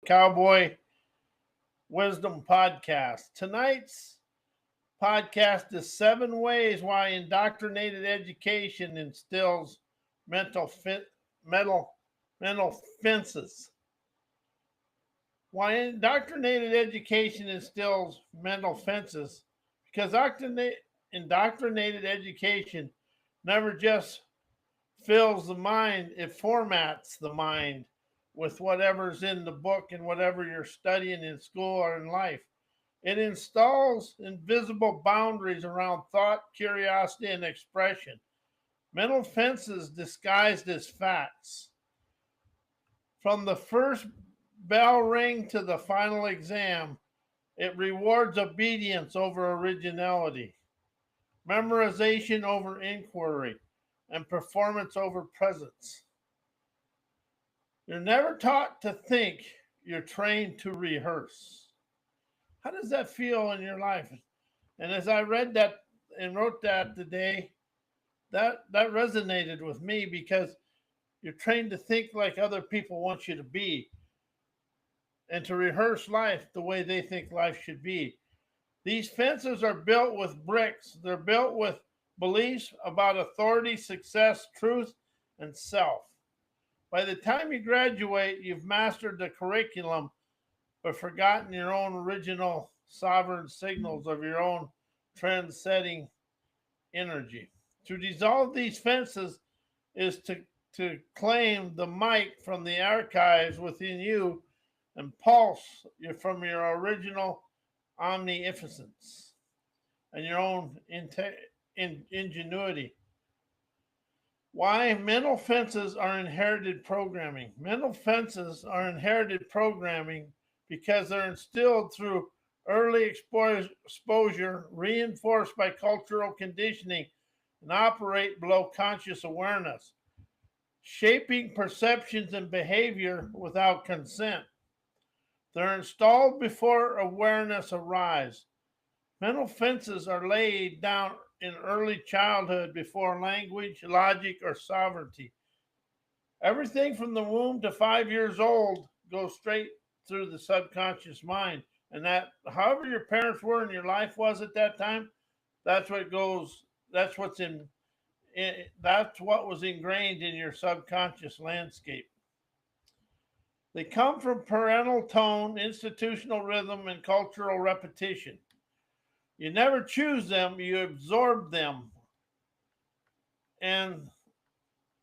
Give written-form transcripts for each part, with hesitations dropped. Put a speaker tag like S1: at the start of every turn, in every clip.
S1: Cowboy Wisdom Podcast. Tonight's podcast is 7 ways why indoctrinated education instills mental fit, mental, mental fences. Why indoctrinated education instills mental fences? Because indoctrinated education never just fills the mind, it formats the mind with whatever's in the book and whatever you're studying in school or in life. It installs invisible boundaries around thought, curiosity, and expression. Mental fences disguised as facts. From the first bell ring to the final exam, it rewards obedience over originality, memorization over inquiry, and performance over presence. You're never taught to think, you're trained to rehearse. How does that feel in your life? And as I read that and wrote that today, that resonated with me because you're trained to think like other people want you to be and to rehearse life the way they think life should be. These fences are built with bricks. They're built with beliefs about authority, success, truth, and self. By the time you graduate, you've mastered the curriculum, but forgotten your own original sovereign signals of your own trend-setting energy. To dissolve these fences is to claim the mic from the archives within you and pulse from your original omnificence and your own ingenuity. Why mental fences are inherited programming. Mental fences are inherited programming because they're instilled through early exposure, reinforced by cultural conditioning, and operate below conscious awareness, shaping perceptions and behavior without consent. They're installed before awareness arrives. Mental fences are laid down in early childhood before language, logic, or sovereignty. Everything from the womb to 5 years old goes straight through the subconscious mind. And that, however your parents were and your life was at that time, that's what goes, that's what's that's what was ingrained in your subconscious landscape. They come from parental tone, institutional rhythm, and cultural repetition. You never choose them, you absorb them. And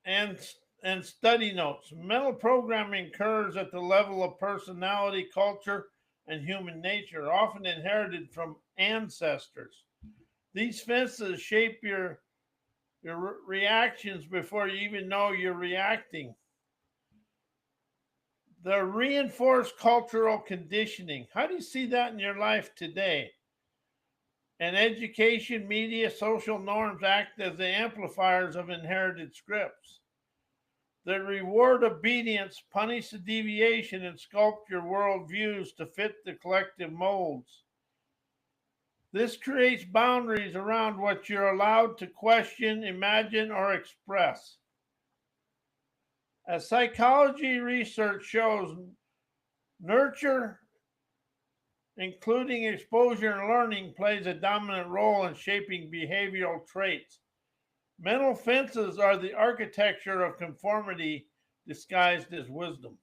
S1: and and study notes. Mental programming occurs at the level of personality, culture, and human nature, often inherited from ancestors. These fences shape your reactions before you even know you're reacting. The reinforced cultural conditioning. How do you see that in your life today? And education, media, social norms act as the amplifiers of inherited scripts. They reward obedience, punish the deviation, and sculpt your worldviews to fit the collective molds. This creates boundaries around what you're allowed to question, imagine, or express. As psychology research shows, nurture, including exposure and learning, plays a dominant role in shaping behavioral traits. Mental fences are the architecture of conformity disguised as wisdom.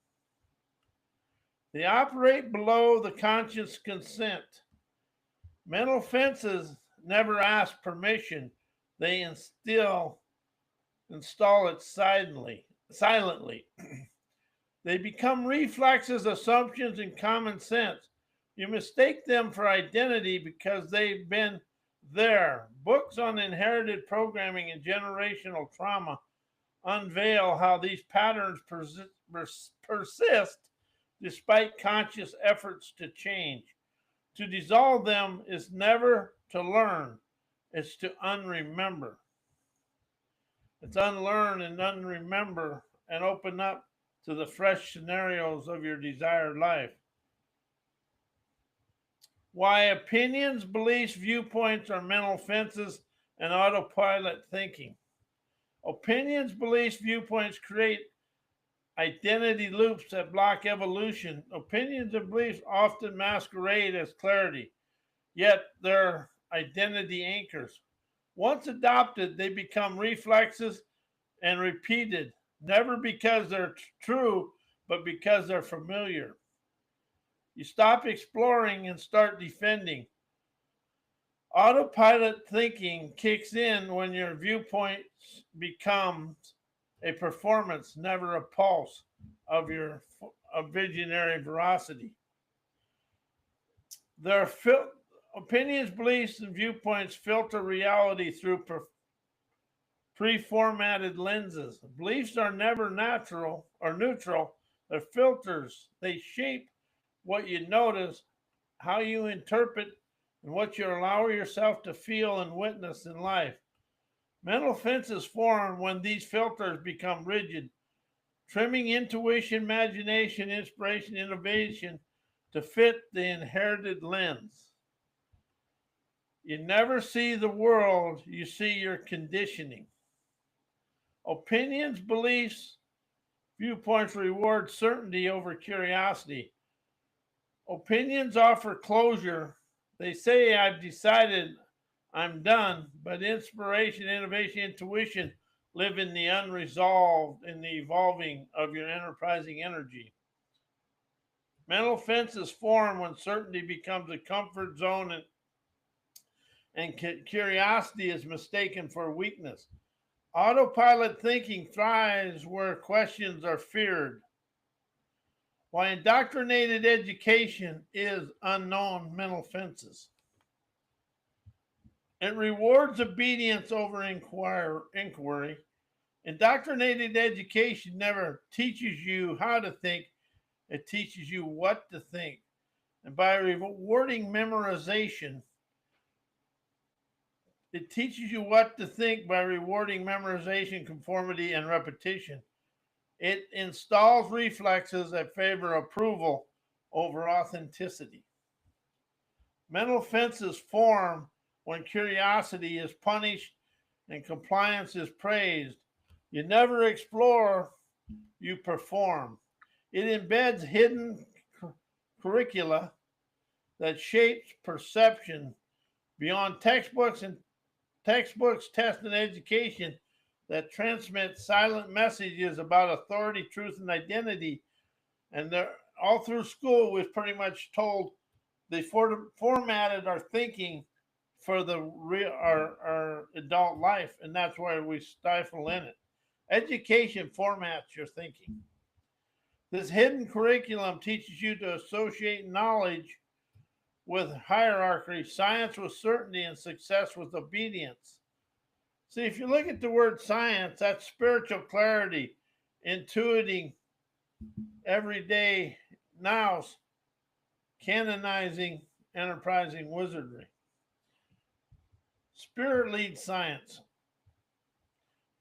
S1: They operate below the conscious consent. Mental fences never ask permission. They install it silently. They become reflexes, assumptions, and common sense. You mistake them for identity because they've been there. Books on inherited programming and generational trauma unveil how these patterns persist despite conscious efforts to change. To dissolve them is never to learn, it's to unremember. It's unlearn and unremember and open up to the fresh scenarios of your desired life. Why opinions, beliefs, viewpoints are mental fences and autopilot thinking. Opinions, beliefs, viewpoints create identity loops that block evolution. Opinions and beliefs often masquerade as clarity, yet they're identity anchors. Once adopted, they become reflexes and repeated, never because they're true, but because they're familiar. You stop exploring and start defending. Autopilot thinking kicks in when your viewpoint becomes a performance, never a pulse of your visionary veracity. Their opinions, beliefs, and viewpoints filter reality through pre-formatted lenses. Beliefs are never natural or neutral. They're filters. They shape what you notice, how you interpret, and what you allow yourself to feel and witness in life. Mental fences form when these filters become rigid, trimming intuition, imagination, inspiration, innovation to fit the inherited lens. You never see the world, you see your conditioning. Opinions, beliefs, viewpoints reward certainty over curiosity. Opinions offer closure. They say, I've decided, I'm done, but inspiration, innovation, intuition live in the unresolved, in the evolving of your enterprising energy. Mental fences form when certainty becomes a comfort zone and curiosity is mistaken for weakness. Autopilot thinking thrives where questions are feared. Why indoctrinated education is unknown mental fences. It rewards obedience over inquiry. Indoctrinated education never teaches you how to think, it teaches you what to think. And by rewarding memorization, it teaches you what to think by rewarding memorization, conformity, and repetition. It installs reflexes that favor approval over authenticity. Mental fences form when curiosity is punished and compliance is praised. You never explore, you perform. It embeds hidden curricula that shapes perception beyond textbooks, tests, and education that transmit silent messages about authority, truth, and identity. And they're all through school, we've pretty much told they formatted our thinking for our adult life, and that's why we stifle in it. Education formats your thinking. This hidden curriculum teaches you to associate knowledge with hierarchy, science with certainty, and success with obedience. See, if you look at the word science, that's spiritual clarity, intuiting everyday nows, canonizing, enterprising wizardry. Spirit leads science.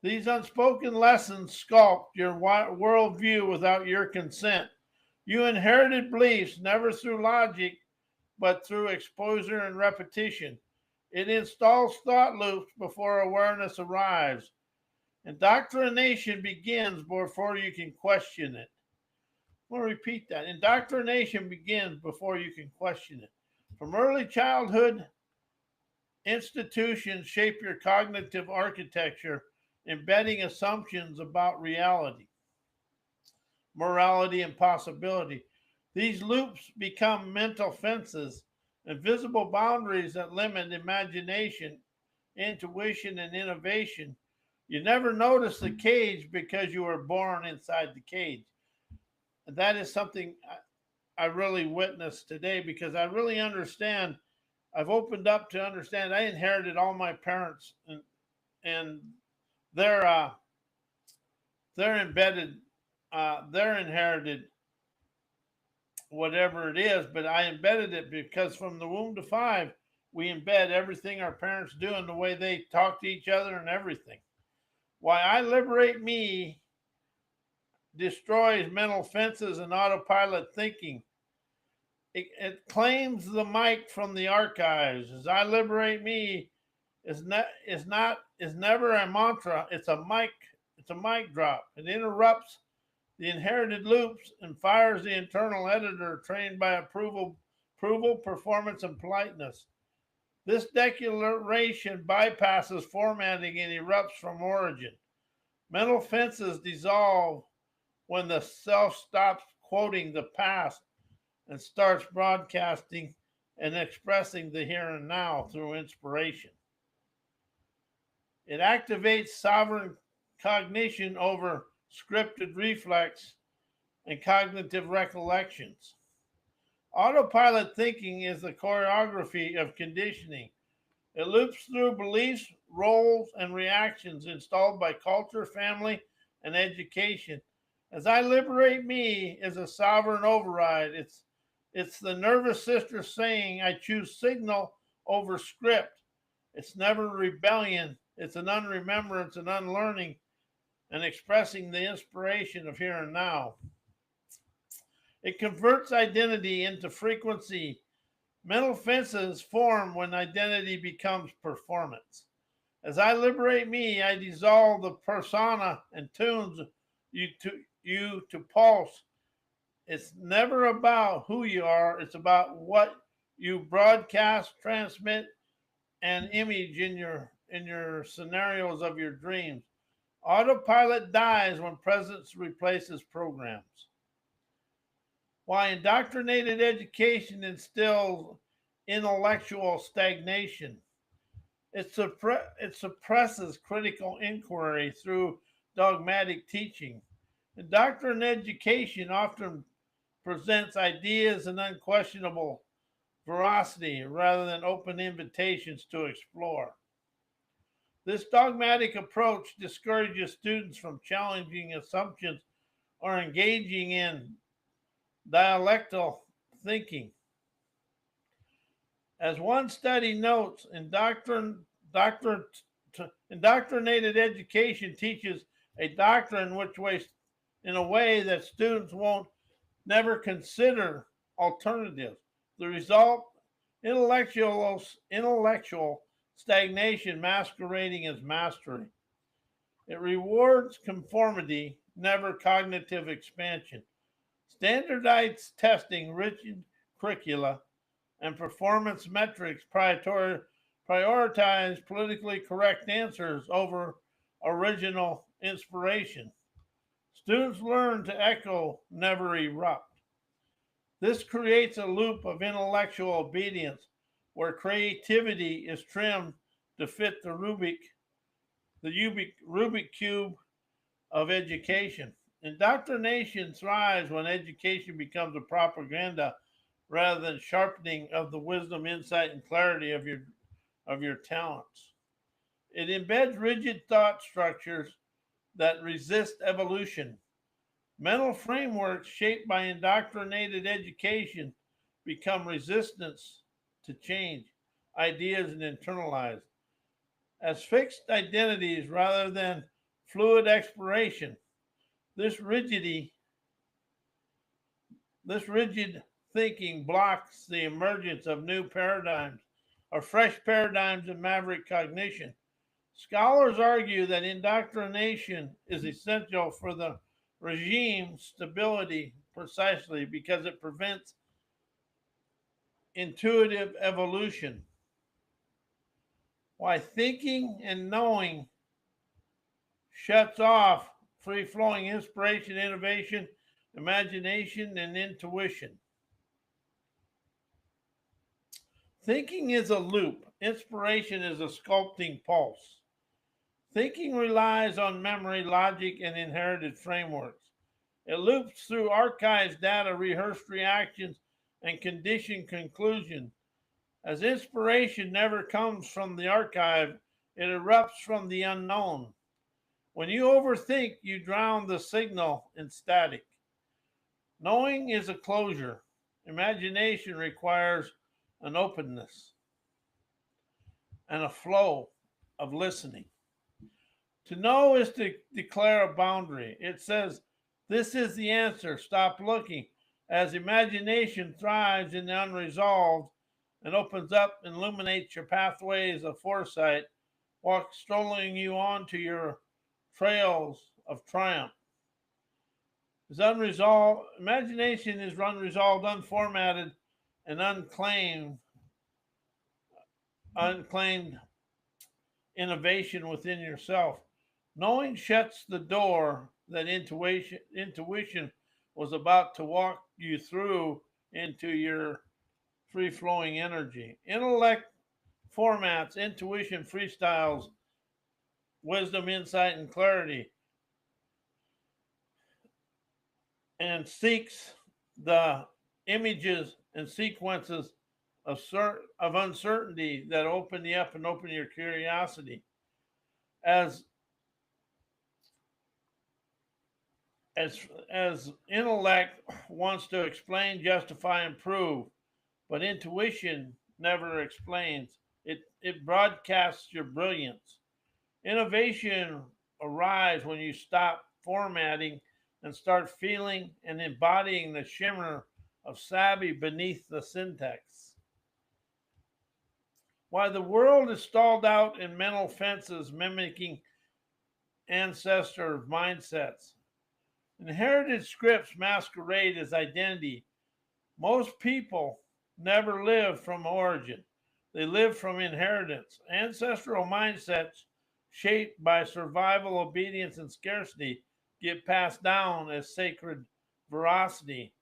S1: These unspoken lessons sculpt your worldview without your consent. You inherited beliefs never through logic, but through exposure and repetition. It installs thought loops before awareness arrives. Indoctrination begins before you can question it. I'm going to repeat that. Indoctrination begins before you can question it. From early childhood, institutions shape your cognitive architecture, embedding assumptions about reality, morality, and possibility. These loops become mental fences, invisible boundaries that limit imagination, intuition, and innovation. You never notice the cage because you were born inside the cage. And that is something I really witnessed today because I really understand. I've opened up to understand. I inherited all my parents and their embedded, their inherited whatever it is, but I embedded it because from the womb to five, we embed everything our parents do and the way they talk to each other and everything. Why I liberate me destroys mental fences and autopilot thinking. It claims the mic from the archives. As I liberate me is never a mantra. It's a mic drop. It interrupts the inherited loops and fires the internal editor trained by approval, performance, and politeness. This declaration bypasses formatting and erupts from origin. Mental fences dissolve when the self stops quoting the past and starts broadcasting and expressing the here and now through inspiration. It activates sovereign cognition over scripted reflex and cognitive recollections. Autopilot thinking is the choreography of conditioning. It loops through beliefs, roles, and reactions installed by culture, family, and education. As I liberate me is a sovereign override. It's the nervous system saying I choose signal over script. It's never rebellion. It's an unremembrance and unlearning and expressing the inspiration of here and now. It converts identity into frequency. Mental fences form when identity becomes performance. As I liberate me, I dissolve the persona and tunes you to pulse. It's never about who you are, it's about what you broadcast, transmit, and image in your scenarios of your dreams. Autopilot dies when presence replaces programs. Why indoctrinated education instills intellectual stagnation. It suppresses critical inquiry through dogmatic teaching. Indoctrinated education often presents ideas and unquestionable veracity rather than open invitations to explore. This dogmatic approach discourages students from challenging assumptions or engaging in dialectical thinking. As one study notes, indoctrinated education teaches a doctrine in a way that students won't never consider alternatives. The result, intellectual stagnation masquerading as mastery. It rewards conformity, never cognitive expansion. Standardized testing, rigid curricula, and performance metrics prioritize politically correct answers over original inspiration. Students learn to echo, never erupt. This creates a loop of intellectual obedience where creativity is trimmed to fit the Rubik cube of education. Indoctrination thrives when education becomes a propaganda rather than sharpening of the wisdom, insight, and clarity of your talents. It embeds rigid thought structures that resist evolution. Mental frameworks shaped by indoctrinated education become resistance to change, ideas, and internalized as fixed identities rather than fluid exploration. This rigidity, this rigid thinking blocks the emergence of new paradigms, or fresh paradigms in maverick cognition. Scholars argue that indoctrination is essential for the regime stability precisely because it prevents intuitive evolution. Why thinking and knowing shuts off free flowing inspiration, innovation, imagination, and intuition. Thinking is a loop, inspiration is a sculpting pulse. Thinking relies on memory, logic, and inherited frameworks. It loops through archives, data, rehearsed reactions, and conditioned conclusion. As inspiration never comes from the archive, it erupts from the unknown. When you overthink, you drown the signal in static. Knowing is a closure. Imagination requires an openness and a flow of listening. To know is to declare a boundary. It says, this is the answer, stop looking. As imagination thrives in the unresolved and opens up and illuminates your pathways of foresight, walk strolling you on to your trails of triumph. Is unresolved. Imagination is unresolved, unformatted, and unclaimed innovation within yourself. Knowing shuts the door that intuition was about to walk you through into your free flowing energy. Intellect formats, intuition freestyles, wisdom, insight, and clarity, and seeks the images and sequences of uncertainty that open you up and open your curiosity. As as intellect wants to explain, justify, and prove, but intuition never explains. It broadcasts your brilliance. Innovation arrives when you stop formatting and start feeling and embodying the shimmer of savvy beneath the syntax. While the world is stalled out in mental fences mimicking ancestor mindsets, inherited scripts masquerade as identity. Most people never live from origin, they live from inheritance. Ancestral mindsets shaped by survival, obedience, and scarcity get passed down as sacred veracity.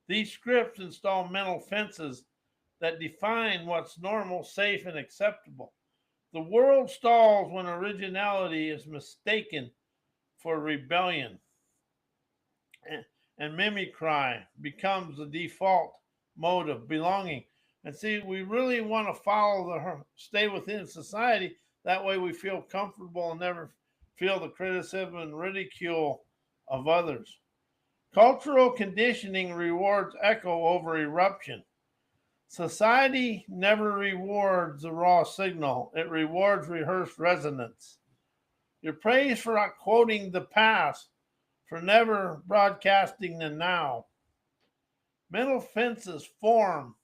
S1: These scripts install mental fences that define what's normal, safe, and acceptable. The world stalls when originality is mistaken for rebellion, and mimicry becomes the default mode of belonging. And see, we really want to stay within society. That way we feel comfortable and never feel the criticism and ridicule of others. Cultural conditioning rewards echo over eruption. Society never rewards the raw signal, it rewards rehearsed resonance. You're praised for not quoting the past, for never broadcasting the now. Mental fences form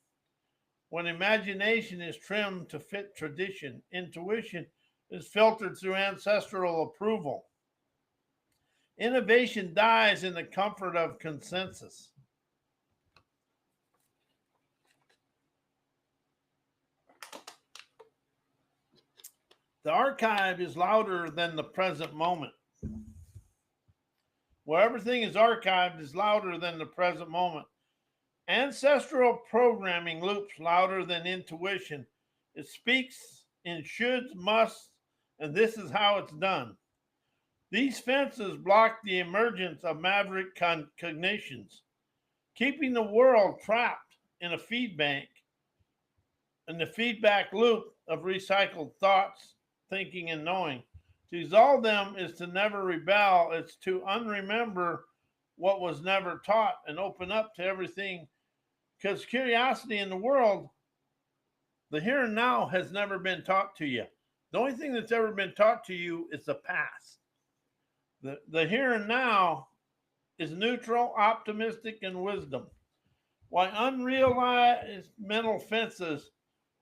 S1: when imagination is trimmed to fit tradition. Intuition is filtered through ancestral approval. Innovation dies in the comfort of consensus. The archive is louder than the present moment. Where everything is archived is louder than the present moment. Ancestral programming loops louder than intuition. It speaks in shoulds, musts, and this is how it's done. These fences block the emergence of maverick cognitions, keeping the world trapped in the feedback loop of recycled thoughts, thinking, and knowing. To dissolve them is to never rebel, it's to unremember what was never taught and open up to everything. Because curiosity in the world, the here and now has never been taught to you. The only thing that's ever been taught to you is the past. The here and now is neutral, optimistic, and wisdom. While unrealized mental fences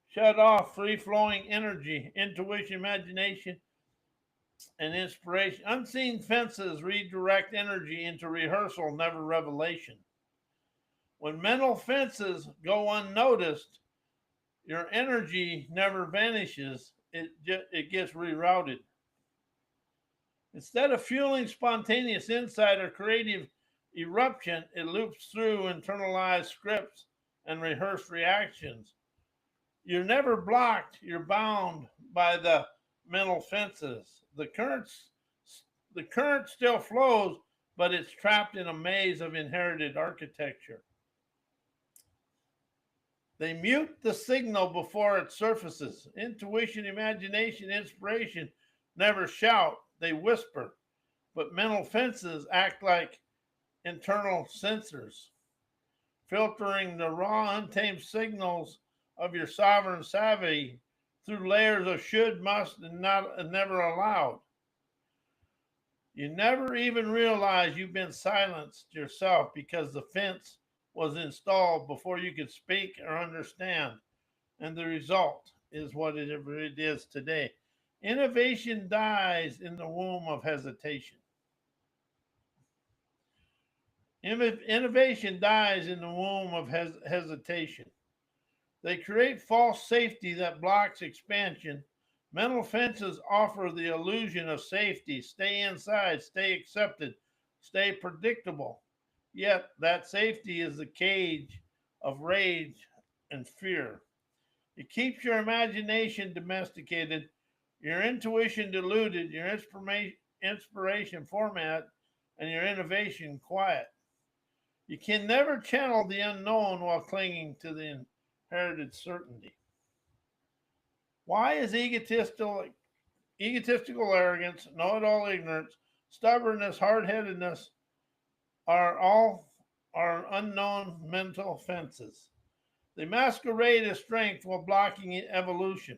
S1: shut off free flowing energy, intuition, imagination, and inspiration, unseen fences redirect energy into rehearsal, never revelation. When mental fences go unnoticed, your energy never vanishes, it gets rerouted. Instead of fueling spontaneous insight or creative eruption, it loops through internalized scripts and rehearsed reactions. You're never blocked, you're bound by the mental fences. The current still flows, but it's trapped in a maze of inherited architecture. They mute the signal before it surfaces. Intuition, imagination, inspiration never shout, they whisper. But mental fences act like internal sensors, filtering the raw, untamed signals of your sovereign savvy through layers of should, must, and never allowed. You never even realize you've been silenced yourself because the fence was installed before you could speak or understand. And the result is whatever it is today. Innovation dies in the womb of hesitation. Innovation dies in the womb of hesitation. They create false safety that blocks expansion. Mental fences offer the illusion of safety. Stay inside, stay accepted, stay predictable. Yet that safety is the cage of rage and fear. It keeps your imagination domesticated, your intuition diluted, your inspiration format, and your innovation quiet. You can never channel the unknown while clinging to the inherited certainty. Why is egotistical arrogance, know-it-all ignorance, stubbornness, hard-headedness are all our unknown mental fences? They masquerade as strength while blocking evolution.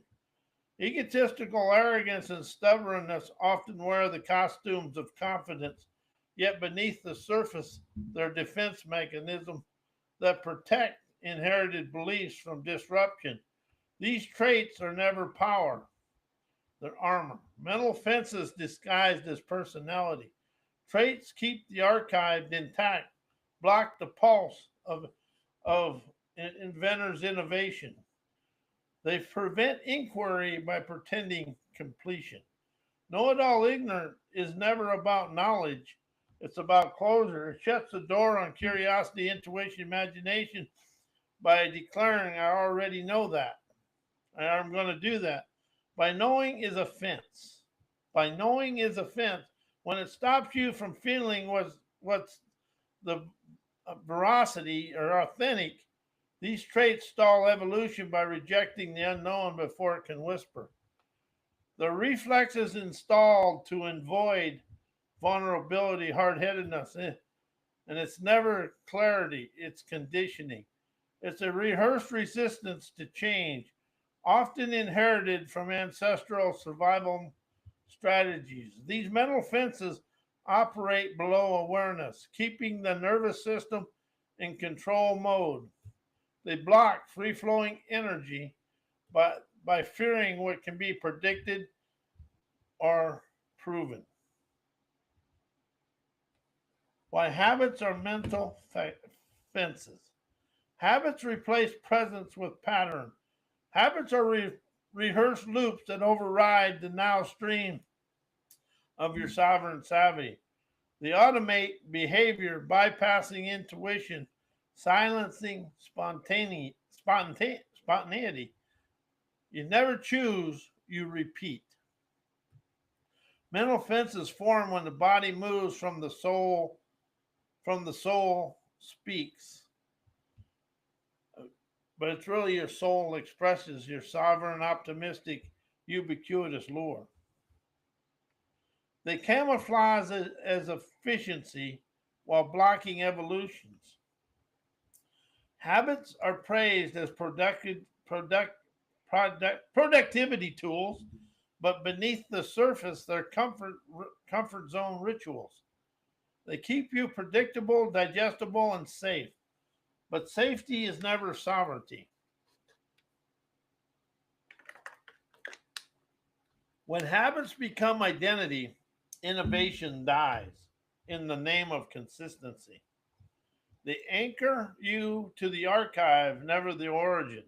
S1: Egotistical arrogance and stubbornness often wear the costumes of confidence, yet beneath the surface, they're defense mechanisms that protect inherited beliefs from disruption. These traits are never power, they're armor. Mental fences disguised as personality. Traits keep the archive intact, block the pulse of inventors' innovation. They prevent inquiry by pretending completion. Know it all ignorant is never about knowledge, it's about closure. It shuts the door on curiosity, intuition, imagination by declaring, I already know that. I'm going to do that. By knowing is offense. By knowing is offense. When it stops you from feeling what's the veracity or authentic, these traits stall evolution by rejecting the unknown before it can whisper. The reflex is installed to avoid vulnerability, hard headedness, and it's never clarity, it's conditioning. It's a rehearsed resistance to change, often inherited from ancestral survival strategies. These mental fences operate below awareness, keeping the nervous system in control mode. They block free flowing energy by fearing what can be predicted or proven. Why habits are mental fences. Habits replace presence with pattern. Habits are rehearsed loops that override the now stream of your sovereign savvy. They automate behavior, bypassing intuition, silencing spontaneity. You never choose, you repeat. Mental fences form when the body moves from the soul speaks. But it's really your soul expresses your sovereign, optimistic, ubiquitous lure. They camouflage as efficiency while blocking evolutions. Habits are praised as productivity tools, but beneath the surface, they're comfort zone rituals. They keep you predictable, digestible, and safe. But safety is never sovereignty. When habits become identity, innovation dies in the name of consistency. They anchor you to the archive, never the origin.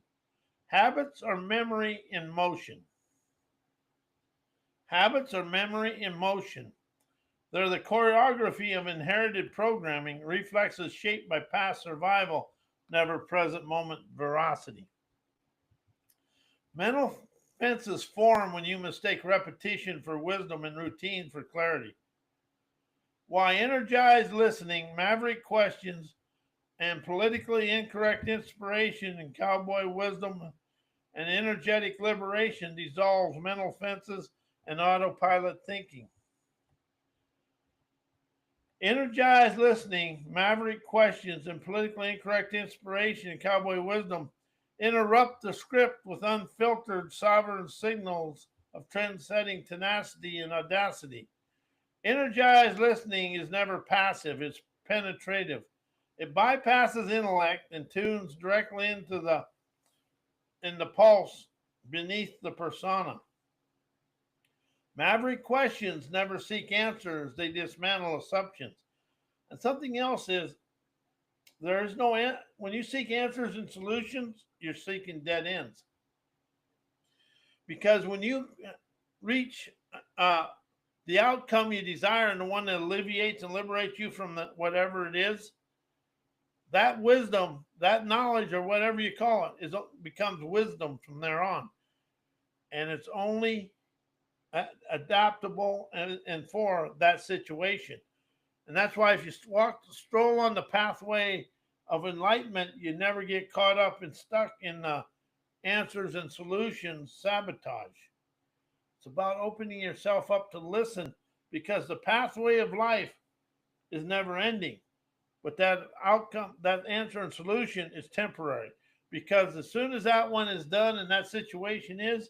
S1: Habits are memory in motion. Habits are memory in motion. They're the choreography of inherited programming, reflexes shaped by past survival, never present moment veracity. Mental fences form when you mistake repetition for wisdom and routine for clarity. Why energized listening, maverick questions, and politically incorrect inspiration and cowboy wisdom and energetic liberation dissolves mental fences and autopilot thinking. Energized listening, maverick questions, and politically incorrect inspiration and cowboy wisdom interrupt the script with unfiltered sovereign signals of trend-setting tenacity and audacity. Energized listening is never passive, it's penetrative. It bypasses intellect and tunes directly in the pulse beneath the persona. Maverick questions never seek answers, they dismantle assumptions. And something else is There is no when you seek answers and solutions, you're seeking dead ends. Because when you reach uh, the outcome you desire and the one that alleviates and liberates you from whatever it is, that wisdom, that knowledge, or whatever you call it, becomes wisdom from there on, and it's only adaptable and for that situation. And that's why if you stroll on the pathway of enlightenment, you never get caught up and stuck in the answers and solutions sabotage. It's about opening yourself up to listen, because the pathway of life is never ending. But that outcome, that answer and solution is temporary. Because as soon as that one is done and that situation is,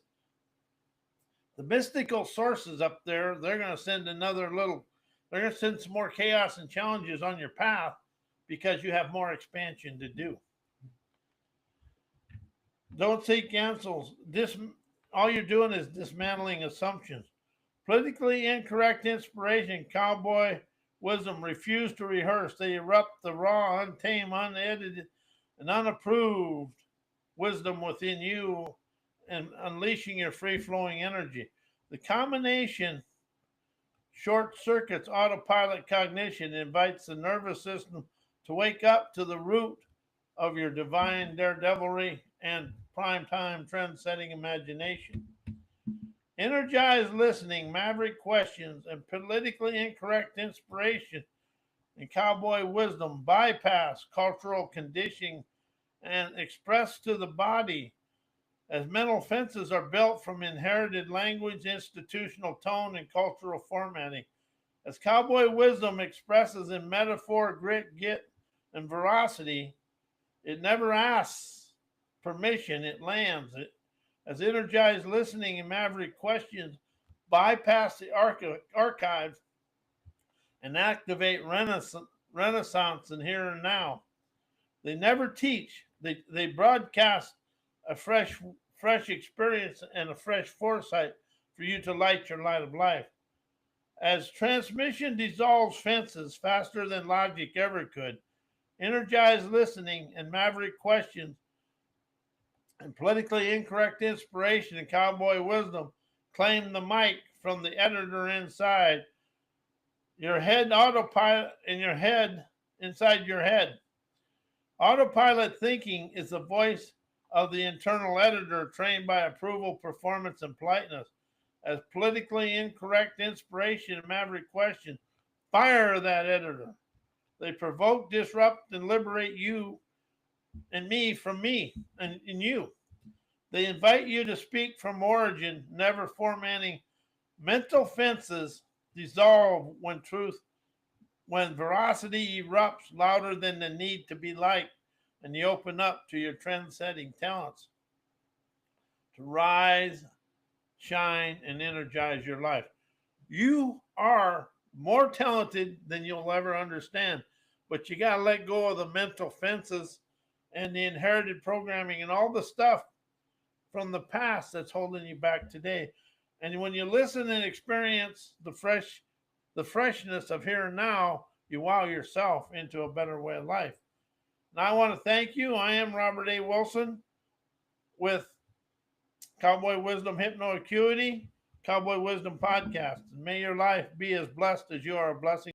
S1: the mystical sources up there, they're going to send they're going to send some more chaos and challenges on your path, because you have more expansion to do. Don't seek answers. All you're doing is dismantling assumptions. Politically incorrect inspiration, cowboy wisdom refuse to rehearse. They erupt the raw, untamed, unedited, and unapproved wisdom within you, and unleashing your free-flowing energy. The combination short circuits autopilot cognition, invites the nervous system to wake up to the root of your divine daredevilry and prime time trend-setting imagination. Energized listening, maverick questions, and politically incorrect inspiration and cowboy wisdom bypass cultural conditioning and express to the body, as mental fences are built from inherited language, institutional tone, and cultural formatting. As cowboy wisdom expresses in metaphor, grit, git, and veracity, it never asks permission, it lands. As energized listening and maverick questions bypass the archive and activate renaissance in here and now. They never teach. They broadcast a fresh experience and a fresh foresight for you to light your light of life. As transmission dissolves fences faster than logic ever could, energized listening and maverick questions and politically incorrect inspiration and cowboy wisdom claim the mic from the editor inside your head, autopilot in your head, inside your head. Autopilot thinking is the voice of the internal editor, trained by approval, performance, and politeness. As politically incorrect inspiration and maverick question fire that editor. They provoke, disrupt, and liberate you and me from me and you. They invite you to speak from origin, never formatting. Mental fences dissolve when veracity erupts louder than the need to be liked, and you open up to your trend-setting talents to rise, shine, and energize your life. You are more talented than you'll ever understand, but you got to let go of the mental fences and the inherited programming and all the stuff from the past that's holding you back today. And when you listen and experience the freshness of here and now, you wow yourself into a better way of life. And I want to thank you. I am Robert A. Wilson with Cowboy Wisdom Hypno Acuity, Cowboy Wisdom Podcast. And may your life be as blessed as you are a blessing.